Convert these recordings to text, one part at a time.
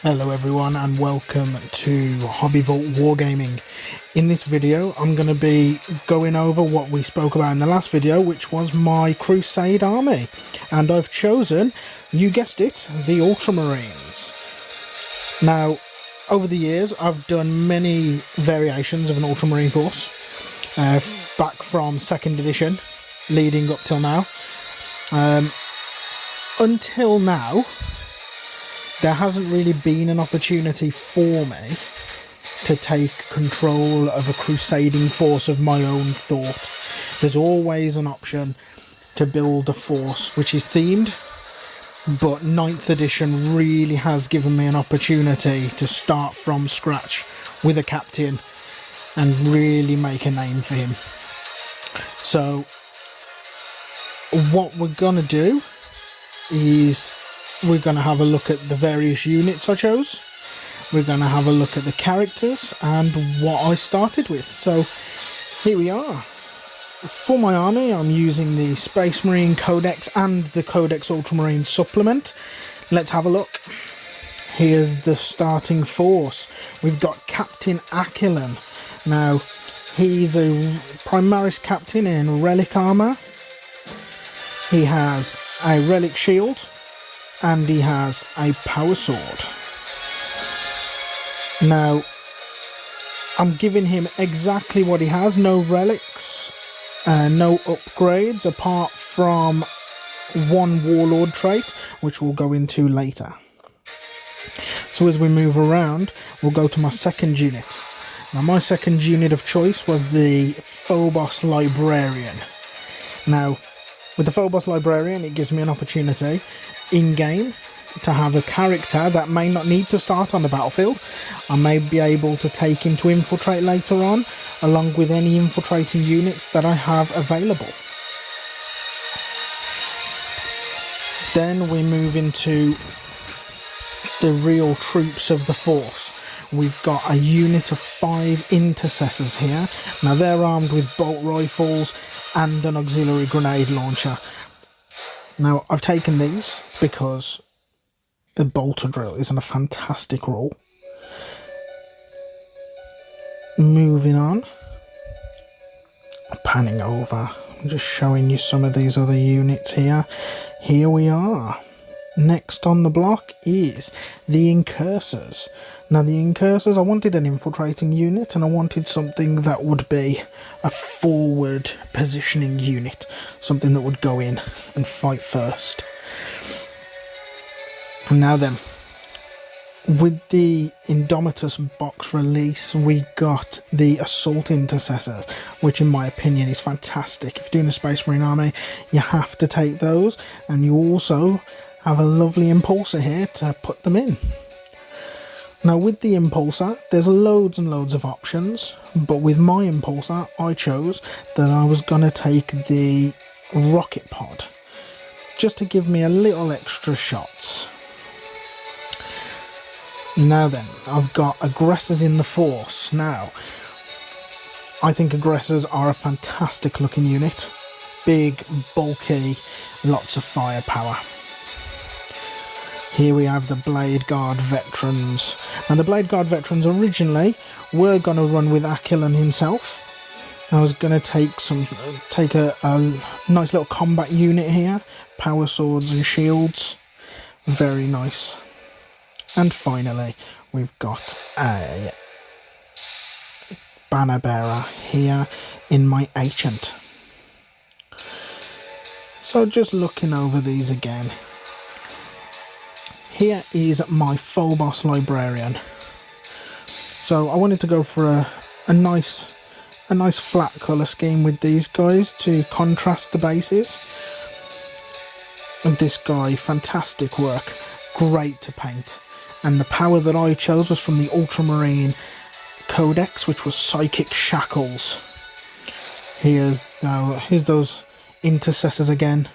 Hello everyone and welcome to Hobby Vault Wargaming. In this video I'm going to be going over what we spoke about in the last video, which was my Crusade army, and I've chosen, you guessed it, the Ultramarines. Now over the years I've done many variations of an Ultramarine force, back from 2nd edition leading up till now. Until now there hasn't really been an opportunity for me to take control of a crusading force of my own thought. There's always an option to build a force which is themed, but 9th edition really has given me an opportunity to start from scratch with a captain and really make a name for him. So what we're gonna do is we're going to have a look at the various units I chose. We're going to have a look at the characters and what I started with. So here we are. For my army I'm using the Space Marine Codex and the Codex Ultramarine supplement. Let's have a look. Here's the starting force. We've got Captain Aquilon. Now he's a Primaris captain in relic armour. He has a relic shield and he has a power sword. Now I'm giving him exactly what he has, no relics, no upgrades apart from one warlord trait which we'll go into later. So as we move around we'll go to my second unit. Now my second unit of choice was the Phobos Librarian. Now with the Phobos Librarian it gives me an opportunity in-game to have a character that may not need to start on the battlefield. I may be able to take him to infiltrate later on, along with any infiltrating units that I have available. Then we move into the real troops of the force. We've got a unit of 5 Intercessors here. Now they're armed with bolt rifles and an auxiliary grenade launcher. Now I've taken these because the bolter drill is a fantastic rule. Moving on, panning over, I'm just showing you some of these other units here. Here we are. Next on the block is the Incursors. Now the Incursors, I wanted an infiltrating unit and I wanted something that would be a forward positioning unit, something that would go in and fight first. Now then, with the Indomitus box release we got the Assault Intercessors, which in my opinion is fantastic. If you're doing a Space Marine army you have to take those, and you also have a lovely Impulsor here to put them in. Now with the Impulsor there's loads and loads of options, but with my Impulsor I chose that I was going to take the Rocket Pod, just to give me a little extra shots. Now then, I've got Aggressors in the force. Now I think Aggressors are a fantastic looking unit. Big, bulky, lots of firepower. Here we have the Blade Guard Veterans. Now the Blade Guard Veterans originally were going to run with Aquilon himself. I was going to take a nice little combat unit here. Power swords and shields. Very nice. And finally we've got a banner bearer here in my Ancient. So just looking over these again. Here is my Phobos Librarian. So I wanted to go for a nice flat colour scheme with these guys to contrast the bases. And this guy, fantastic work, great to paint. And the power that I chose was from the Ultramarine Codex, which was Psychic Shackles. Here's those Intercessors again.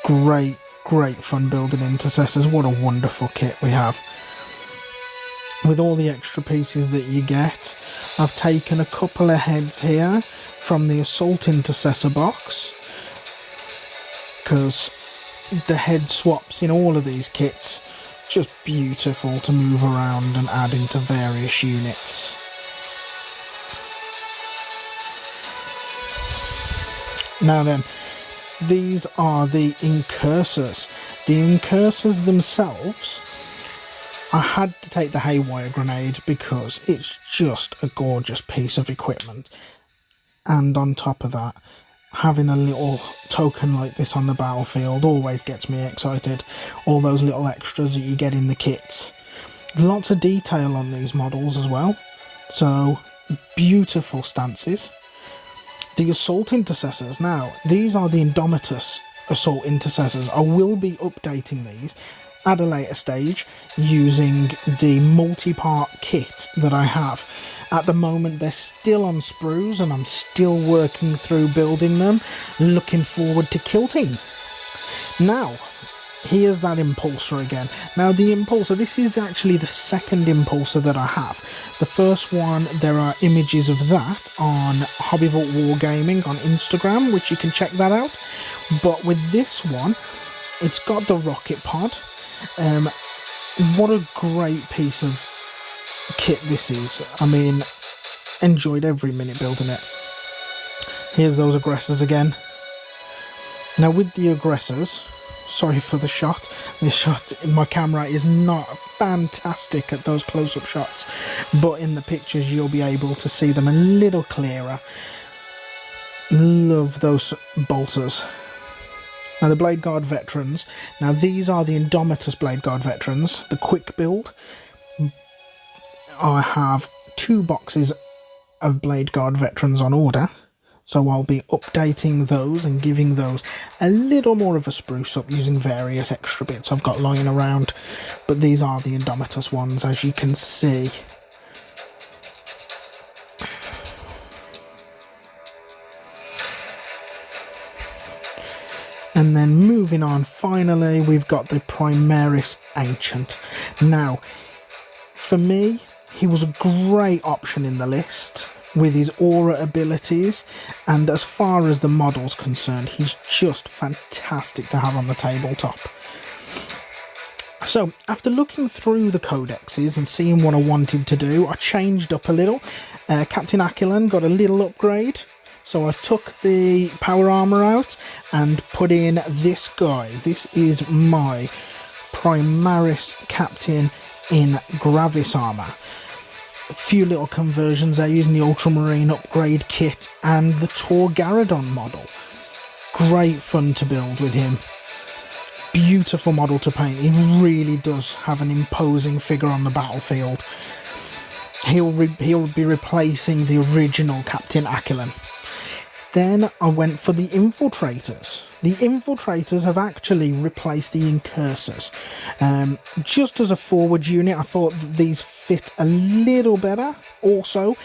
Great fun building Intercessors. What a wonderful kit we have. With all the extra pieces that you get, I've taken a couple of heads here from the Assault Intercessor box, because the head swaps in all of these kits just beautiful to move around and add into various units. Now then, these are the Incursors. The Incursors themselves, I had to take the Haywire Grenade because it's just a gorgeous piece of equipment. And on top of that, having a little token like this on the battlefield always gets me excited. All those little extras that you get in the kits. Lots of detail on these models as well. So, beautiful stances. The Assault Intercessors. Now, these are the Indomitus Assault Intercessors. I will be updating these at a later stage using the multi-part kit that I have. At the moment, they're still on sprues and I'm still working through building them. Looking forward to kilting. Now, here's that Impulsor again. Now, the Impulsor, this is actually the second Impulsor that I have. The first one, there are images of that on Hobby Vault Wargaming on Instagram, which you can check that out. But with this one, it's got the rocket pod. What a great piece of kit this is. I mean, enjoyed every minute building it. Here's those Aggressors again. Now with the Aggressors, sorry for the shot. This shot, my camera is not fantastic at those close-up shots, but in the pictures you'll be able to see them a little clearer. Love those bolters. Now the Blade Guard Veterans. Now these are the Indomitus Blade Guard Veterans, the quick build. I have 2 boxes of Blade Guard Veterans on order, so I'll be updating those and giving those a little more of a spruce up using various extra bits I've got lying around. But these are the Indomitus ones, as you can see. And then moving on, finally, we've got the Primaris Ancient. Now, for me, he was a great option in the list with his aura abilities, and as far as the model's concerned, he's just fantastic to have on the tabletop. So, after looking through the codexes and seeing what I wanted to do, I changed up a little. Captain Aquilon got a little upgrade. So I took the power armor out and put in this guy. This is my Primaris Captain in Gravis armor. A few little conversions there using the Ultramarine upgrade kit and the Tor Garadon model. Great fun to build with him. Beautiful model to paint. He really does have an imposing figure on the battlefield. He'll be replacing the original Captain Aquilon. Then I went for the Infiltrators. The Infiltrators have actually replaced the Incursors. Just as a forward unit, I thought that these fit a little better. Also,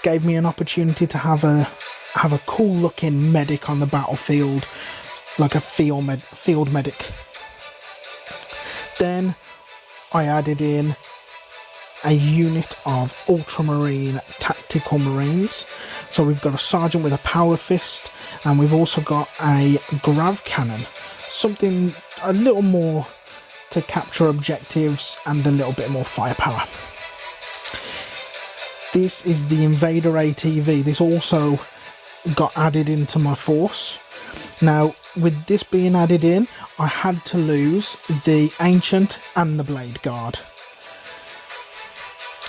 gave me an opportunity to have a cool looking medic on the battlefield, like a field medic. Then I added in a unit of Ultramarine Tactical Marines. So we've got a Sergeant with a Power Fist, and we've also got a Grav Cannon. Something a little more to capture objectives and a little bit more firepower. This is the Invader ATV. This also got added into my force. Now, with this being added in, I had to lose the Ancient and the Blade Guard.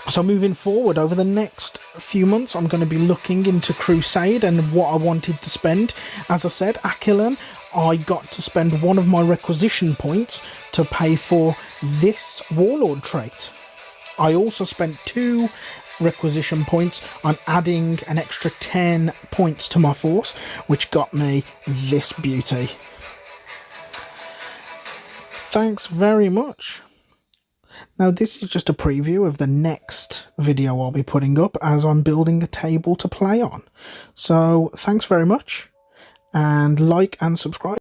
So moving forward, over the next few months, I'm going to be looking into Crusade and what I wanted to spend. As I said, Aquilon, I got to spend one of my requisition points to pay for this Warlord trait. I also spent 2 requisition points on adding an extra 10 points to my force, which got me this beauty. Thanks very much. Now this is just a preview of the next video I'll be putting up as I'm building a table to play on. So thanks very much, and like and subscribe.